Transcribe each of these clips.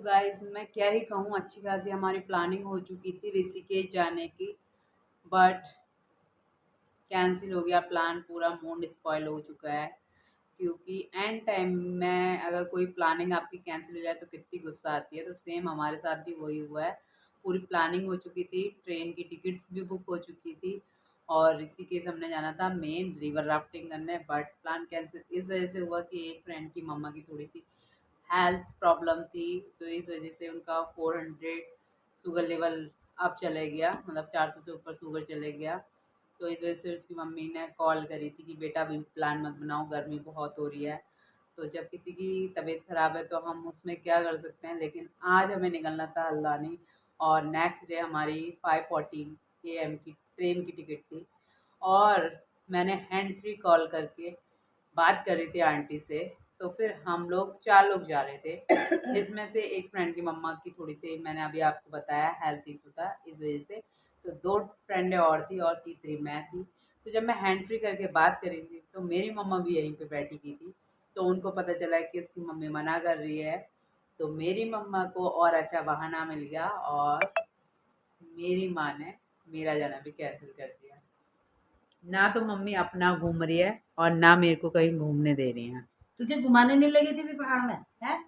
Guys मैं क्या ही कहूँ, अच्छी खासी हमारी प्लानिंग हो चुकी थी ऋषिकेश जाने की। बट कैंसिल हो गया प्लान, पूरा मूड स्पॉइल हो चुका है। क्योंकि एंड टाइम में अगर कोई प्लानिंग आपकी कैंसिल हो जाए तो कितनी गुस्सा आती है। तो सेम हमारे साथ भी वही हुआ है। पूरी प्लानिंग हो चुकी थी, ट्रेन की टिकट्स भी बुक हो चुकी थी और ऋषिकेश हमने जाना था मेन रिवर राफ्टिंग करने। बट प्लान कैंसिल इस वजह से हुआ कि एक फ्रेंड की मम्मा की थोड़ी सी हेल्थ प्रॉब्लम थी, तो इस वजह से उनका 400 शुगर लेवल अब चले गया, मतलब 400 से ऊपर शुगर चले गया। तो इस वजह से उसकी मम्मी ने कॉल करी थी कि बेटा अभी प्लान मत बनाओ, गर्मी बहुत हो रही है। तो जब किसी की तबीयत ख़राब है तो हम उसमें क्या कर सकते हैं। लेकिन आज हमें निकलना था हल्द्वानी और नेक्स्ट डे हमारी 5:40 AM की ट्रेन की टिकट थी। और मैंने हैंड फ्री कॉल करके बात कर रही थी आंटी से। तो फिर हम लोग 4 लोग जा रहे थे, जिसमें से एक फ्रेंड की मम्मा की थोड़ी सी, मैंने अभी आपको बताया, हेल्थ इशू था, इस वजह से। तो 2 फ्रेंडें और थी और तीसरी मैं थी। तो जब मैं हैंड फ्री करके बात कर रही थी तो मेरी मम्मा भी यहीं पे बैठी की थी। तो उनको पता चला कि उसकी मम्मी मना कर रही है। तो मेरी मम्मा को और अच्छा बहाना मिल गया और मेरी माँ ने मेरा जाना भी कैंसिल कर दिया। ना तो मम्मी अपना घूम रही है और ना मेरे को कहीं घूमने दे रही है। तुझे घुमाने नहीं लगी थी भी पहाड़ में है?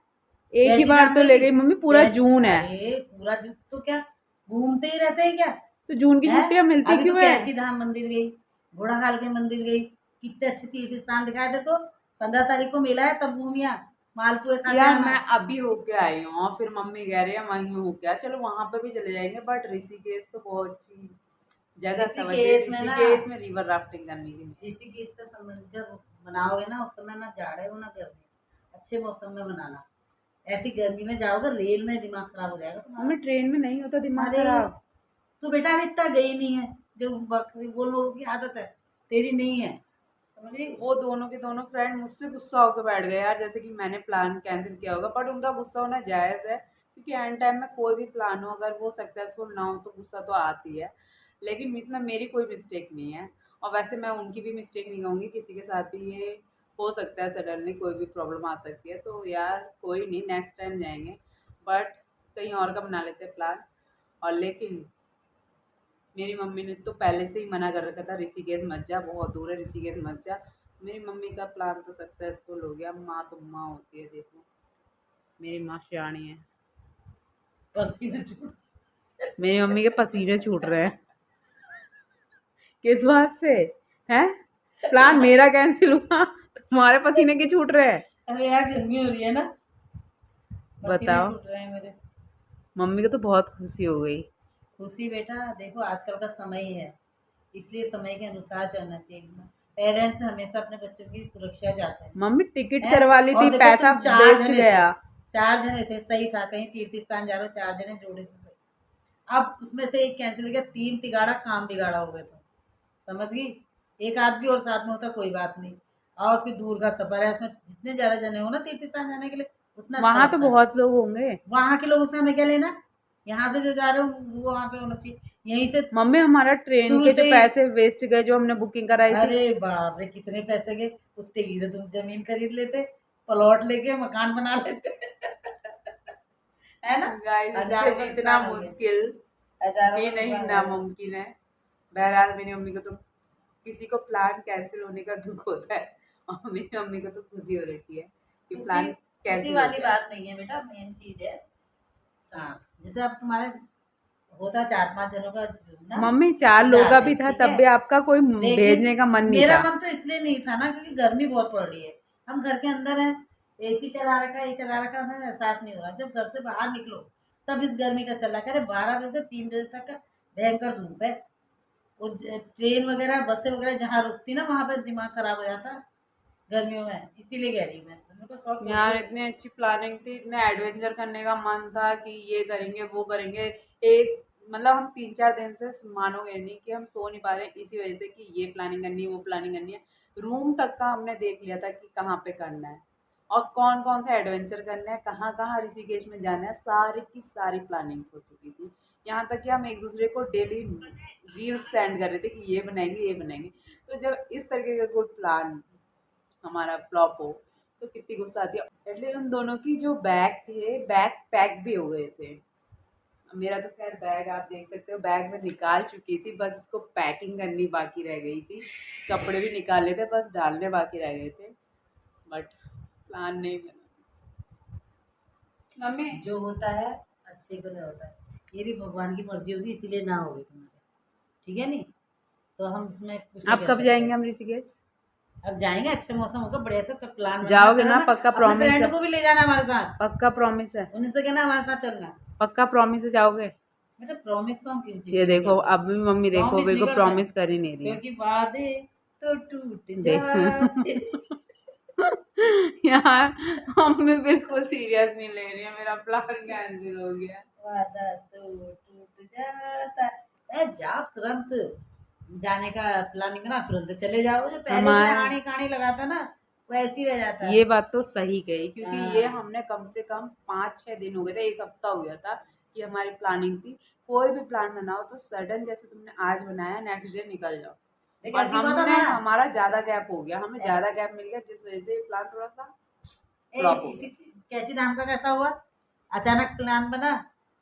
एक ही कैची बार धाम तो गई ले थी? गई मम्मी, पूरा जून है। अरे पूरा जून तो क्या घूमते ही रहते हैं क्या? तो जून की है? छुट्टियां मिलती अभी तो क्यों है? कैची धाम मंदिर गई, घोड़ाखाल के मंदिर गई, कितने अच्छे तीर्थ स्थान दिखाए थे। तो 15 तारीख को मेला है, तब घूमिया, मालपुए खा के यार आना। मैं अभी होके आई हूँ और फिर मम्मी कह रही है वहीं हो क्या, चलो वहां पे भी चले जाएंगे। बट ऋषिकेश तो बहुत अच्छी जगह समझिए, ऋषिकेश में ना, ऋषिकेश में रिवर राफ्टिंग करने की। ऋषिकेश का संबंध जब बनाओगे ना, उस समय ना जाड़े हो ना गर्मी, अच्छे मौसम में बनाना। ऐसी गर्मी में जाओगे रेल में, दिमाग खराब हो जाएगा तुम्हारा। मम्मी ट्रेन में नहीं होता दिमाग अरे खराब। तू बेटा अभी इतना गई नहीं है, जो बकरी वो लोगों की आदत है, तेरी नहीं है, समझ गई? वो दोनों के दोनों फ्रेंड मुझसे गुस्सा होकर बैठ गए यार, जैसे कि मैंने प्लान कैंसिल किया होगा। बट उनका गुस्सा होना जायज़ है, क्योंकि एंड टाइम में कोई भी प्लान हो अगर वो सक्सेसफुल ना हो तो गुस्सा तो आती है। लेकिन इसमें मेरी कोई मिस्टेक नहीं है। और वैसे मैं उनकी भी मिस्टेक नहीं कहूँगी, किसी के साथ भी ये हो सकता है, सडनली कोई भी प्रॉब्लम आ सकती है। तो यार कोई नहीं, नेक्स्ट टाइम जाएंगे। बट कहीं और का बना लेते हैं प्लान। और लेकिन मेरी मम्मी ने तो पहले से ही मना कर रखा था, ऋषिकेश मत जा, बहुत दूर है, ऋषिकेश मत जा। मेरी मम्मी का प्लान तो सक्सेसफुल हो गया। माँ तो माँ होती है, देखो मेरी माँ सियाणी है। पसीने छूट। मेरी मम्मी के पसीने छूट रहे हैं। किस बात से? हैं? प्लान मेरा कैंसिल हुआ, तुम्हारे पसीने के छूट रहे हैं? अरे यार गर्मी हो रही है ना, पसीने बताओ। छूट रहे हैं मेरे। मम्मी को तो बहुत खुशी हो गई। खुशी बेटा, देखो आजकल का समय ही है, इसलिए समय के अनुसार चलना चाहिए। पेरेंट्स हमेशा अपने बच्चों की सुरक्षा चाहते हैं। मम्मी टिकट हैं? करवा ली और थी, देखो पैसा तुम चार वेस्ट जने थे, गया। 4 जने थे, सही था, कहीं तीर्थ स्थान जा रहे हो, 4 जने जोड़े से सही। अब उसमें से एक कैंसिल हो गया, 3 तिगाड़ा काम बिगाड़ा हो गया। तो समझ गई? एक आदमी और साथ में होता कोई बात नहीं। और फिर दूर का सफर है, उसमें जितने ज्यादा जने हो ना तीर्थ स्थान जाने के लिए, उतना अच्छा वहां तो लगता है। बहुत लोग होंगे। वहां के लोगों से हमें क्या लेना? यहाँ से जो जा रहे हो वो वहां पे होना चाहिए, यहीं से मम्मी हमारा ट्रेन शुरू के जो से ही। पैसे वेस्ट गए जो हमने बुकिंग कराई थी। अरे बाप रे, कितने पैसे गए, उतने की तो तुम जमीन खरीद लेते, प्लॉट लेके मकान बना लेते। है ना? गाइस इससे हजारों का जीतना नुकसान हो गया, मुश्किल हजारों ही का नहीं नुकसान हो गया। नामुमकिन है। बहरहाल मेरी मम्मी को तो, किसी को प्लान कैंसिल होने का दुख होता है और मेरी मम्मी को तो खुशी हो रहती है कि खुशी प्लान खुशी कैंसिल हो वाली गया। बात नहीं है बेटा, मेन चीज है साथ। जैसे अब तुम्हारे होता 4-5 जनों का ना, मम्मी 4 तो लोगों का जाते भी था, ठीक तब है। भी आपका कोई लेकिन भेजने का मन नहीं मेरा था। मन तो इसलिए नहीं था ना, क्योंकि गर्मी बहुत पड़ रही है, हम घर के अंदर हैं, एसी चला रखा है, ये चला रखा है, हमें एहसास नहीं हो रहा। जब घर से बाहर निकलो तब इस गर्मी का चल रहा है। अरे 12 बजे से 3 बजे तक का भयंकर धूप है। वो ट्रेन वगैरह बसें वगैरह जहाँ रुकती ना, वहां पर दिमाग खराब हो जाता गर्मियों में। इसीलिए कह रही हूँ मैं, मेरे को शौक थोड़ी यार है। इतनी अच्छी प्लानिंग थी, इतने एडवेंचर करने का मन था कि ये करेंगे वो करेंगे। एक मतलब हम 3-4 दिन से, मानोगे नहीं, कि हम सो नहीं पा रहे हैं इसी वजह से कि ये प्लानिंग करनी है, वो प्लानिंग करनी है। रूम तक का हमने देख लिया था कि कहाँ पे करना है और कौन कौन सा एडवेंचर करना है, कहाँ कहाँ ऋषिकेश में जाना है, सारी की सारी प्लानिंग्स हो चुकी थी। यहाँ तक कि हम एक दूसरे को डेली रील्स सेंड कर रहे थे कि ये बनाएंगे ये बनाएंगे। तो जब इस तरीके का कोई प्लान हमारा फ्लॉप हो तो कितनी गुस्सा आती है। एटलीस्ट उन दोनों की जो बैग थे, बैग पैक भी हो गए थे। मेरा तो खैर बैग आप देख सकते हो, बैग में निकाल चुकी थी, बस उसको पैकिंग करनी बाकी रह गई थी। कपड़े भी निकाले थे, बस डालने बाकी रह गए थे, बट प्लान नहीं बना। मम्मी जो होता है अच्छे के लिए होता है, ये भी भगवान की मर्जी होगी, इसीलिए ना होगी तुम्हारे, ठीक है नहीं, तो हम इसमें कुछ नहीं आप कर कब सकते। जाएंगे हम ऋषिकेश? अब जाएंगे, अच्छा मौसम होगा, बढ़िया से तब प्लान बनाना, जाओगे ना? चलना। पक्का अपने प्रॉमिस है? फ्रेंड को भी ले जाना हमारे साथ, पक्का प्रॉमिस है? उन्हीं से कहना हमारे साथ चलना। पक्का प्रॉमिस है, जाओगे? बेटा प्रॉमिस तो हम किसी चीज ये की नहीं देखो, करते, अब भी मम्मी देखो प्रॉमिस मेरे नहीं को करते प्रॉमिस कर ही नहीं रही है। क्योंकि वादे तो टूट देख जाते। यार, मम्मी बिल्कुल सीरियस नहीं ले रही है, मेरा प्लान कैंसिल हो गया। वादा तो टूट जाता है, जाओ तुरंत, जाने का प्लानिंग ना तुरंत चले जाओ, जो पहले से हमारे आने कहानी लगाता ना वैसे ही रह जाता है। ये बात तो सही कही, क्योंकि ये हाँ। हमने कम से कम 5-6 दिन हो गए थे, एक हफ्ता हो गया था कि हमारी प्लानिंग थी। कोई भी प्लान बनाओ तो सडन, जैसे तुमने आज बनाया, नेक्स्ट डे निकल जाओ। देखिए और ऐसी हुआ था हमने हमारा, हमारा ज्यादा गैप हो गया, हमें ज्यादा गैप मिल गया, जिस वजह से प्लान थोड़ा सा फ्लॉप हो इसी गया। कैची धाम का कैसा हुआ, अचानक प्लान बना,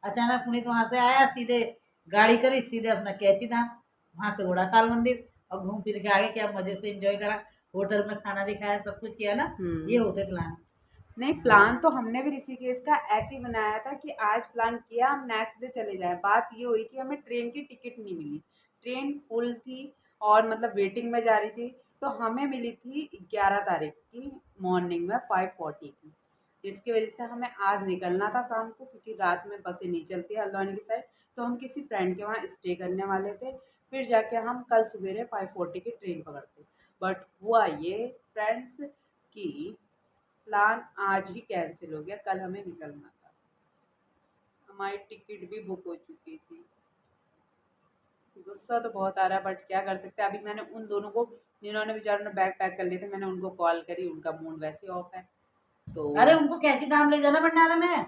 अचानक पुनीत वहां से आया, सीधे गाड़ी करी, सीधे अपना कैची धाम, वहां से उड़ाकाल मंदिर, और घूम फिर के आगे क्या मजे से एंजॉय करा, होटल में खाना भी खाया, सब कुछ किया ना। ये हम्म। होते प्लान। नहीं, हाँ। प्लान तो हमने भी ऋषिकेश का ऐसे ही बनाया था कि आज प्लान किया, हम नेक्स्ट डे चले जाएं। बात ये हुई कि हमें ट्रेन की टिकट नहीं मिली, ट्रेन फुल थी और मतलब वेटिंग में जा रही थी। तो हमें मिली थी 11 तारीख की मॉर्निंग में 5:40 की, जिसकी वजह से हमें आज निकलना था शाम को, क्योंकि रात में बसें नहीं चलती हल्द्वानी की साइड। तो हम किसी फ्रेंड के वहाँ स्टे करने वाले थे, फिर जाके हम कल सवेरे 5:40 की ट्रेन पकड़ते। बट हुआ ये फ्रेंड्स कि प्लान आज ही कैंसिल हो गया, कल हमें निकलना था। हमारी टिकट भी बुक हो चुकी थी। गुस्सा तो बहुत आ रहा है, बट क्या कर सकते हैं। अभी मैंने उन दोनों को, जिन्होंने बेचारों ने बैग पैक कर लिए थे, मैंने उनको कॉल करी, उनका मूड वैसे ऑफ है। तो अरे उनको कैची धाम ले जाना भंडारा में।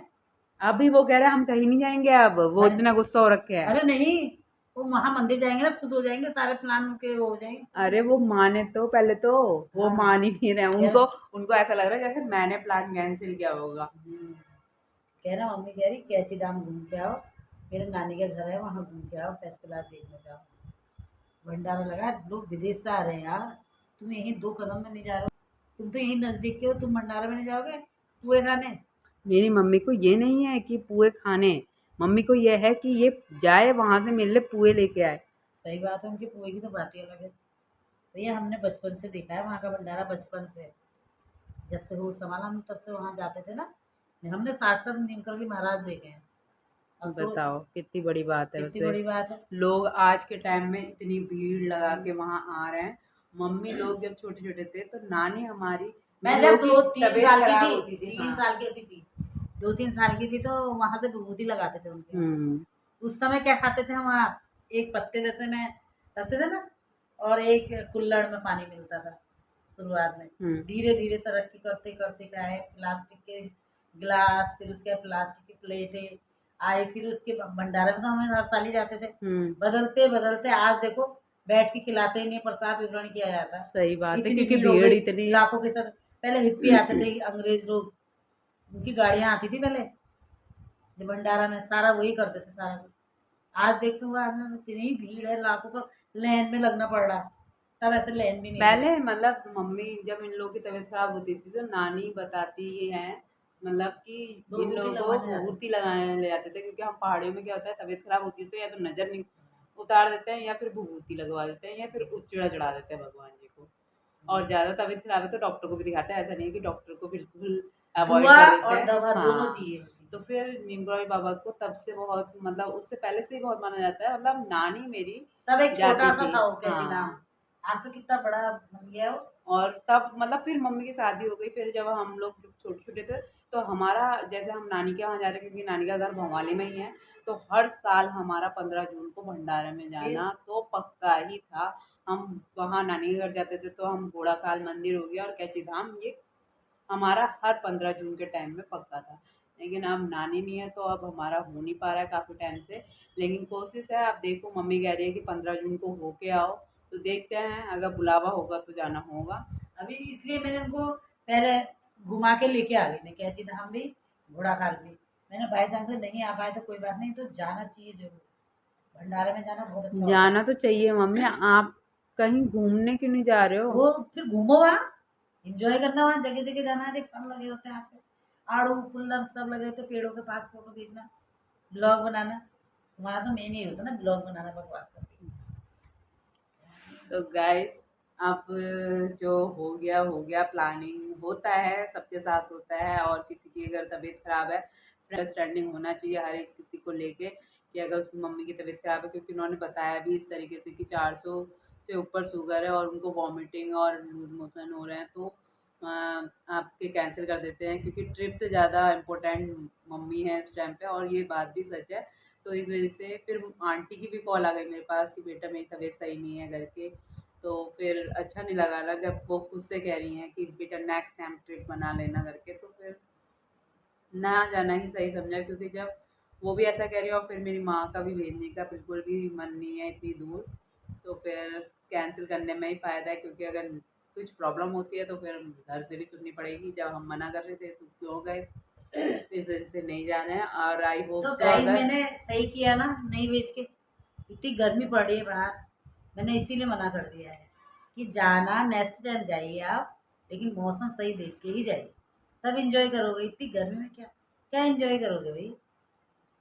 अभी वो कह रहे हैं हम कहीं नहीं जाएंगे, अब वो अरे इतना गुस्सा हो रखे हैं। अरे नहीं, वो वहां मंदिर जाएंगे ना, खुश हो जाएंगे, सारे प्लान के हो जाएंगे, खुश हो अरे जाएंगे। वो माने तो पहले तो, वो हाँ। मान ही नहीं रहे हैं। यार। उनको उनको ऐसा लग रहा है जैसे मैंने प्लान कैंसिल किया होगा। कह रहा मम्मी कह रही कैची धाम घूम के आओ, मेरे नानी का घर है वहाँ घूम के आओ, फर्स्ट क्लास देखने जाओ। भंडारा लगा, लोग विदेश से आ रहे हैं यार, तुम यहीं 2 कदम में नहीं जा रहे हो, तुम तो यहीं नजदीक के हो, तुम भंडारा में नहीं जाओगे कुएं खाने। मेरी मम्मी को ये नहीं है कि पुए खाने, मम्मी को ये है कि ये जाए वहां से मेरे लिए पुए लेके आए। सही बात है, उनकी कुएं की तो बात ही अलग है। भैया हमने बचपन से देखा है वहाँ का भंडारा, बचपन से, जब से होश संभाला हम तब से वहाँ जाते थे ना, हमने साक्षात नीमकरोली महाराज देखे हैं। अब सोच बताओ कितनी बड़ी बात है। कितनी वैसे बड़ी बात है। लोग आज के टाइम में इतनी भीड़ लगा के वहां आ रहे हैं। मम्मी लोग जब छोटे छोटे थे तो नानी हमारी, मैं जिन जब लोगों दो की तीन तबीयत साल की खराब थी, होती थी, तीन हाँ। साल की ऐसी थी, 2-3 साल की थी, तो वहां से विभूति लगाते थे उनके यहाँ। हम्म। उस समय क्या खाते थे हम वहाँ, एक पत्ते जैसे में करते थे ना, और एक कुल्हड़ में पानी मिलता था शुरुआत में। हम्म। धीरे धीरे तरक्की करते करते क्या है, प्लास्टिक के गिलास, फिर उसके बाद प्लास्टिक की प्लेटें आए, फिर उसके भंडारे में तो हम हर साल ही जाते थे। हम्म। बदलते बदलते आज देखो, बैठ के खिलाते ही नहीं, प्रसाद वितरण किया जाता, सही बात है, इतनी क्योंकि भीड़ हो भीड़ गई इतनी। लाखों के साथ। पहले हिप्पी आते थे अंग्रेज लोग, उनकी गाड़ियां आती थी पहले, जो भंडारा में सारा वही करते थे सारा कुछ। आज देखते हुए आज में इतनी भीड़ है, लाखों का लाइन में लगना पड़ रहा, तब ऐसे लाइन भी नहीं थी। पहले मतलब मम्मी जब इन लोगों की तबीयत खराब होती थी तो नानी बताती है, मतलब कि इन विभूति लोगों को लगवाने जाते थे। भभूति लगाने ले जाते थे, क्योंकि हम पहाड़ियों में क्या होता है, तबीयत खराब होती है तो या तो नजर नहीं उतार देते हैं, या फिर भभूति लगवा देते हैं, या फिर उचड़ा चढ़ा देते हैं भगवान जी को। और ज्यादा तबीयत खराब है तो डॉक्टर को भी दिखाते हैं, ऐसा नहीं है कि डॉक्टर को बिल्कुल अवॉइड दुआ कर देते और हैं। दवा दोनों हाँ। चाहिए। तो फिर नीमगढ़ बाबा को तब से बहुत, मतलब उससे पहले से ही बहुत माना जाता है। मतलब नानी मेरी तब एक जाती छोटा सा थी। था वो कैची धाम, हाँ। आज तो कितना बड़ा बन गया वो। और तब मतलब फिर मम्मी की शादी हो गई, फिर जब हम लोग जब छोटे छोटे थे तो हमारा, जैसे हम नानी के वहाँ जा रहे हैं, क्योंकि नानी का घर भोपाली में ही है, तो हर साल हमारा 15 जून को भंडारे में फिर जाना तो पक्का ही था। हम वहाँ नानी के घर जाते थे तो हम घोड़ा खाल मंदिर हो गया और कैची धाम, ये हमारा हर 15 जून के टाइम में पक्का था। लेकिन अब नानी नहीं है तो अब हमारा हो नहीं पा रहा है काफ़ी टाइम से। लेकिन कोशिश है, अब देखो मम्मी कह रही है कि 15 जून को होके आओ, तो देखते हैं, अगर बुलावा होगा तो जाना होगा। अभी इसलिए मैंने उनको पहले घुमा के लेके आ गई मैं कैची धाम भी, घोड़ा खाल भी। मैंने बाई चांस से नहीं आ पाए तो कोई बात नहीं, तो जाना चाहिए जरूर, भंडारे में जाना बहुत अच्छा होता जाना तो चाहिए मम्मी, आप कहीं घूमने क्यों नहीं जा रहे है। हो? वो फिर घूमो वहाँ, एंजॉय करना, वहाँ जगह जगह जाना है, देख फल लगे होते हैं आजकल, आड़ू पुल्लम सब लगे होते हैं, पेड़ों के पास फोटो खींचना, ब्लॉग बनाना। तुम्हारा तो मेन ही होता है ना, ब्लॉग बनाना बकवास करके। तो गाइस, अब जो हो गया, प्लानिंग होता है, सबके साथ होता है, और किसी की अगर तबीयत खराब है, अंडरस्टैंडिंग होना चाहिए हर एक किसी को लेके, कि अगर उसकी मम्मी की तबीयत खराब है, क्योंकि उन्होंने बताया भी इस तरीके से कि 400 से ऊपर शुगर है और उनको वॉमिटिंग और लूज मोशन हो रहे हैं, तो आपके कैंसिल कर देते हैं, क्योंकि ट्रिप से ज़्यादा इम्पोर्टेंट मम्मी है इस टाइम पे, और ये बात भी सच है। तो इस वजह से फिर आंटी की भी कॉल आ गई मेरे पास कि बेटा मेरी तबीयत सही नहीं है घर के। तो फिर अच्छा नहीं लगा ना, जब वो खुद से कह रही हैं कि बेटा नेक्स्ट टाइम ट्रिप बना लेना करके, तो फिर ना जाना ही सही समझा, क्योंकि जब वो भी ऐसा कह रही है और फिर मेरी माँ का भी भेजने का बिल्कुल भी मन नहीं है इतनी दूर, तो फिर कैंसिल करने में ही फ़ायदा है, क्योंकि अगर कुछ प्रॉब्लम होती है तो फिर घर से भी सुननी पड़ेगी, जब हम मना कर रहे थे तो क्यों गए, तो इस वजह से नहीं जाना है। और आई होप तो सो गाइस अगर मैंने सही किया ना नहीं बेच के, इतनी गर्मी पड़ रही है बाहर, मैंने इसीलिए मना कर दिया है कि जाना नेक्स्ट टाइम जाइए आप, लेकिन मौसम सही देख के ही जाइए, तब एंजॉय करोगे। इतनी गर्मी में क्या क्या एंजॉय करोगे भाई,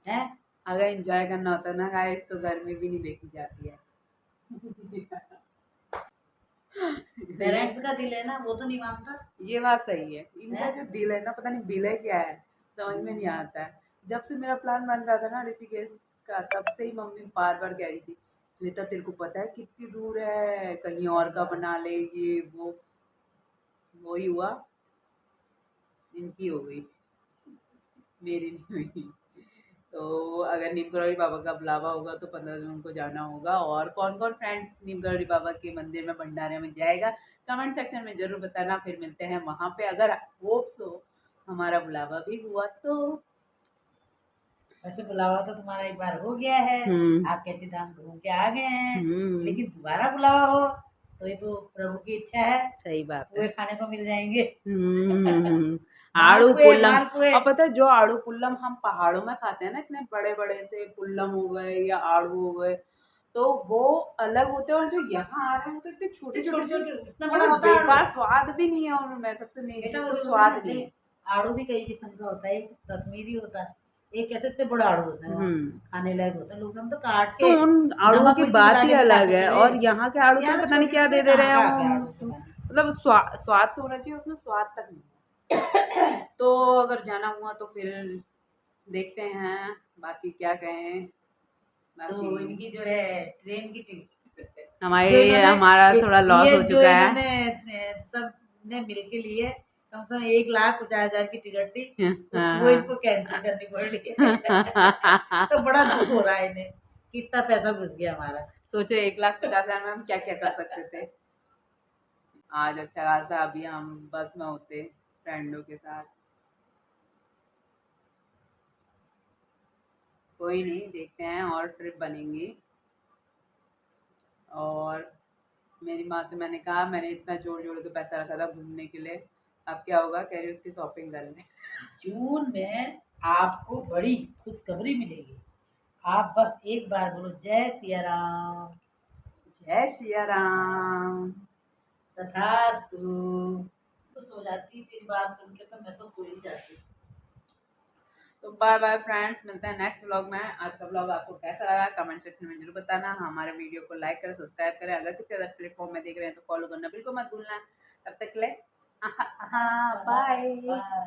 हैं? अगर एंजॉय करना होता है ना गाइस, तो गर्मी भी नहीं देखी जाती है। ये पेरेंट्स का दिल है ना, वो तो नहीं मानता ये बात सही है, इनका है। जो दिल है ना, पता नहीं दिल है क्या है, समझ में नहीं आता है। जब से मेरा प्लान बन रहा था ना ऋषिकेश का, तब से ही मम्मी बार बार कह रही थी, श्वेता तेरे को पता है कितनी दूर है, कहीं और का बना ले, ये वो ही हुआ, इनकी हो गई, मेरी नहीं हुई। तो अगर नीम करौली बाबा का बुलावा होगा तो 15 जून को जाना होगा। और कौन कौन फ्रेंड नीम करौली बाबा के मंदिर में भंडारे में जाएगा, कमेंट सेक्शन में जरूर बताना। फिर मिलते हैं वहां पे, अगर होप्स हो हमारा बुलावा भी हुआ तो। वैसे बुलावा तो तुम्हारा एक बार हो गया है, आप कैसे धाम घूम के आ गए हैं, लेकिन दोबारा बुलावा हो तो ये तो प्रभु की इच्छा है, सही बात है। पुए खाने को मिल जाएंगे। आड़ू मालपुए पुल्लम, मालपुए। और पता है जो आड़ू पुल्लम हम पहाड़ों में खाते हैं ना, इतने बड़े बड़े से पुल्लम हो गए या आड़ू हो गए, तो वो अलग होते हैं, और जो यहाँ आ रहे हैं वो तो इतने छोटे छोटे छोटे से, छोटे इतना बड़ा और होता है बेकार आड़ू। स्वाद भी नहीं है उनमें, सबसे मेन बेटा चीज वो तो जो होता है ना, स्वाद नहीं है। देख आड़ू भी कई किस्म का होता है, एक कश्मीरी होता है, एक ऐसे इतने बड़ा आड़ू होता है, वहाँ खाने लायक होता है, लोग हम तो काट तो के उन आड़ूओं नमक की मिर्ची बात मिला ही के भी अलग खाते है, थे रे। और यहाँ के आड़ू तो यहाँ तो पता नहीं छोटे क्या छोटे दे दे रहे कहाँ हैं का आते वो, आड़ू पता नहीं। मतलब स्वाद तो होना चाहिए, उसमें स्वाद तक नहीं। तो अगर जाना हुआ तो फिर देखते हैं, बाकी क्या कहें, बाकी तो इनकी जो है ट्रेन की टिकट जो हमारी इन्होंने हमारा थोड़ा लॉस ये हो जो चुका है। इन्होंने सब ने मिल के लिए कम से कम 1,50,000 की टिकट थी, वो इनको कैंसिल करनी पड़ रही है। तो बड़ा दुख हो रहा है इन्हें कि इतना पैसा घुस गया हमारा। सोचो 1,50,000 में हम क्या क्या कर सकते थे आज, अच्छा खासा अभी हम बस में होते फ्रेंडों के साथ। कोई नहीं, देखते हैं और ट्रिप बनेंगी। और मेरी माँ से मैंने कहा, मैंने इतना जोड़ जोड़ के पैसा रखा था घूमने के लिए, अब क्या होगा, कह रही उसकी शॉपिंग कर ले। जून में आपको बड़ी खुशखबरी मिलेगी, आप बस एक बार बोलो जय सिया राम। जय सिया राम। तथास्तु। तो सो जाती तेरी बात सुन के, तो मैं तो सो ही जाती। तो बाय बाय फ्रेंड्स, मिलते हैं नेक्स्ट व्लॉग में। आज का व्लॉग आपको कैसा लगा कमेंट सेक्शन में जरूर बताना। हमारे वीडियो को लाइक करें, सब्सक्राइब करें, अगर किसी अदर प्लेटफॉर्म में देख रहे हैं तो फॉलो करना बिल्कुल मत भूलना। तब तक के लिए बाय। बाय।